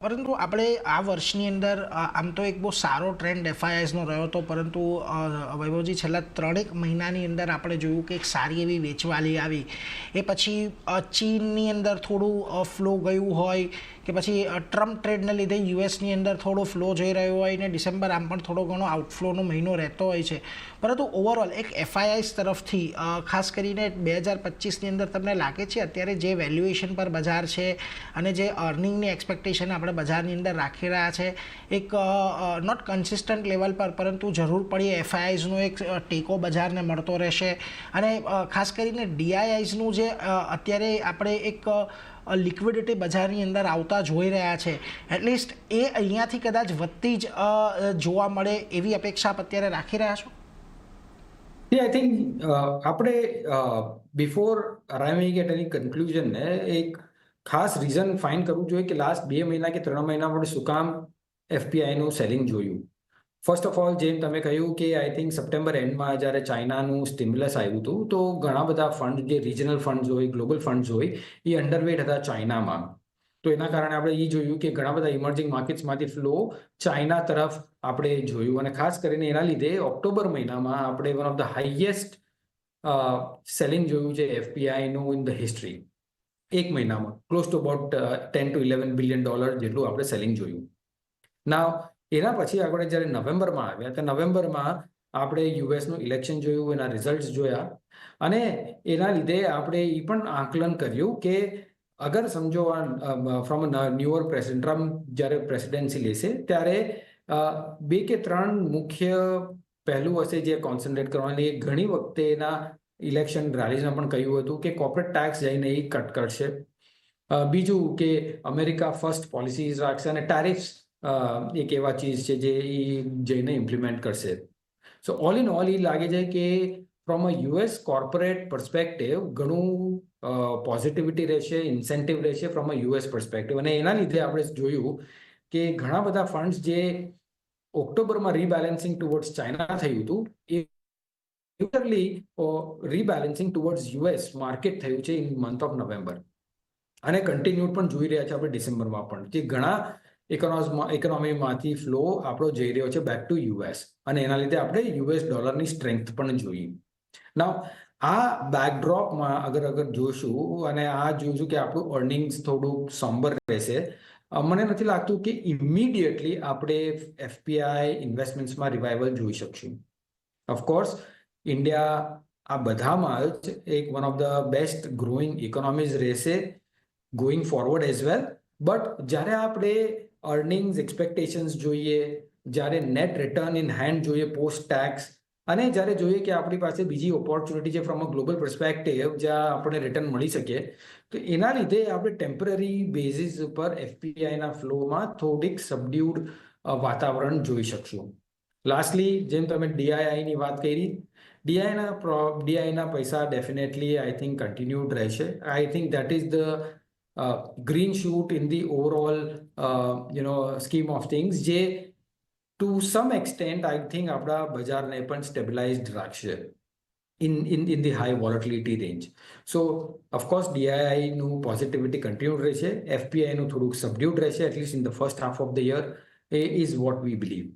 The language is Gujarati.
પરંતુ આપણે આ વર્ષની અંદર આમ તો એક બહુ સારો ટ્રેન્ડ એફઆઈઆઈસનો રહ્યો હતો, પરંતુ વૈભવજી છેલ્લા 3 મહિનાની અંદર આપણે જોયું કે એક સારી એવી વેચવાલી આવી. એ પછી ચીનની અંદર થોડું ફ્લો ગયું હોય કે પછી ટ્રમ્પ ટ્રેડને લીધે યુએસની અંદર થોડો ફ્લો જઈ રહ્યો હોય ને ડિસેમ્બર આમ પણ થોડો ઘણો આઉટફ્લોનો મહિનો રહેતો હોય છે. પરંતુ ઓવરઓલ એક એફઆઈઆઈસ તરફથી ખાસ કરીને 2025ની અંદર તમને લાગે છે અત્યારે જે વેલ્યુએશન પર બજાર છે અને જે અર્નિંગની એક્સપેક્ટેશન આપણે બજારની અંદર રાખી રહ્યા છે, એક નોટ કન્સિસ્ટન્ટ લેવલ પર, પરંતુ જરૂર પડીએ એફઆઈઆઈસનો એક ટેકો બજારને મળતો રહેશે. અને ખાસ કરીને ડીઆઈઆઈસનું જે અત્યારે આપણે એક લિક્વિડિટી બજારની અંદર આવતા જોઈ રહ્યા છે, એટલીસ્ટ એ અહીંયાથી કદાચ વધતી જ જોવા મળે એવી અપેક્ષા આપ અત્યારે રાખી રહ્યા છો? આઈ થિંક આપણે બિફોર અરાઇવિંગ એટ એની કન્ક્લુઝન ને એક ખાસ રીઝન ફાઇન્ડ કરવું જોઈએ કે લાસ્ટ 2 મહિના કે 3 મહિના આપણે શું કામ એફપીઆઈનું સેલિંગ જોયું. ફર્સ્ટ ઓફ ઓલ, જેમ તમે કહ્યું કે આઈ થિંક સપ્ટેમ્બર એન્ડમાં જ્યારે ચાઇનાનું સ્ટિમ્યુલસ આવ્યું હતું, તો ઘણા બધા ફંડ, જે રિજનલ ફંડ્સ હોય, ગ્લોબલ ફંડ્સ હોય, એ અંડરવેટ હતા ચાઇનામાં. તો એના કારણે આપણે એ જોયું કે ઘણા બધા ઇમર્જિંગ માર્કેટ્સમાંથી ફ્લો ચાઇના તરફ આપણે જોયું. અને ખાસ કરીને એના લીધે ઓક્ટોબર મહિનામાં આપણે one of the highest selling જોયું છે એફપીઆઈનું ઇન ધ હિસ્ટ્રી. એક મહિનામાં close to about $10 to $11 billion જેટલું આપણે સેલિંગ જોયું. ના, એના પછી આપણે જ્યારે નવેમ્બરમાં આવ્યા, તો નવેમ્બરમાં આપણે યુએસનું ઇલેક્શન જોયું, એના રિઝલ્ટ્સ જોયા, અને એના લીધે આપણે એ પણ આકલન કર્યું કે અગર સમજો ફ્રોમ ન્યુઅર પ્રેસિડેન્ટ ટ્રમ્પ જ્યારે પ્રેસિડેન્સી લેશે ત્યારે 2 કે 3 મુખ્ય પહેલું હશે જે કોન્સન્ટ્રેટ કરવાની. ઘણી વખતે એના ઇલેક્શન રેલીઝમાં પણ કહ્યું હતું કે કોર્પોરેટ ટેક્સ જઈને એ કટ કરશે. બીજું કે અમેરિકા ફર્સ્ટ પોલિસીઝ રાખશે, અને ટેરિફ્સ એક એવા ચીજ છે જે એ જઈને ઇમ્પ્લિમેન્ટ કરશે. સો ઓલ ઇન ઓલ એ લાગે છે કે from a US corporate perspective ઘણું પોઝિટિવિટી રહેશે, ઇન્સેન્ટિવ રહેશે ફ્રોમ અ યુએસ પર્સપેક્ટિવ. અને એના લીધે આપણે જોયું કે ઘણા બધા ફંડ્સ જે ઓક્ટોબરમાં રીબેલેન્સિંગ ટુવર્ડ્સ ચાઇના થયું હતું, એ રીબેલેન્સિંગ ટુવર્ડ્સ યુએસ માર્કેટ થયું છે ઇન મંથ ઓફ નવેમ્બર, અને કન્ટિન્યુ પણ જોઈ રહ્યા છે આપણે ડિસેમ્બરમાં પણ, જે ઘણા ઇકોનોમીમાંથી ફ્લો આપણો જઈ રહ્યો છે બેક ટુ યુએસ, અને એના લીધે આપણે યુએસ ડોલરની સ્ટ્રેન્થ પણ જોઈ. નાઉ આ બેકડ્રોપમાં અગર જોઈશું અને આ જોઈશું કે આપણું અર્નિંગ્સ થોડું સોમ્બર રહેશે, મને નથી લાગતું કે ઇમિડિયેટલી આપણે એફપીઆઈ ઇન્વેસ્ટમેન્ટ્સમાં રિવાઇવલ જોઈ શકશું. ઓફકોર્સ ઇન્ડિયા આ બધામાં જ એક one of the best growing economies રહેશે going forward as well. But જ્યારે આપણે અર્નિંગ્સ એક્સપેક્ટેશન્સ જોઈએ, જ્યારે નેટ રિટર્ન ઇન હેન્ડ જોઈએ પોસ્ટ ટેક્સ, અને જ્યારે જોઈએ કે આપણી પાસે બીજી ઓપોર્ચ્યુનિટી છે ફ્રોમ અ ગ્લોબલ પર્સપેક્ટિવ જ્યાં આપણે રિટર્ન મળી શકે, તો એના લીધે આપણે ટેમ્પરરી બેઝિસ ઉપર એફપીઆઈના ફ્લોમાં થોડીક સબડ્યુડ વાતાવરણ જોઈ શકશું. લાસ્ટલી, જેમ તમે ડીઆઈઆઈની વાત કરી, ડીઆઈના પૈસા ડેફિનેટલી આઈ થિંક કન્ટિન્યુડ રહેશે. I think that is the green shoot in the overall scheme of things, જે to some extent I think આપણા બજારને પણ સ્ટેબિલાઇઝડ રાખશે in the high volatility range. So of course DII નું પોઝિટિવિટી કન્ટિન્યુ રહેશે, FPI નું થોડુંક સબડ્યુડ રહેશે, at least in the first half of the year is what we believe.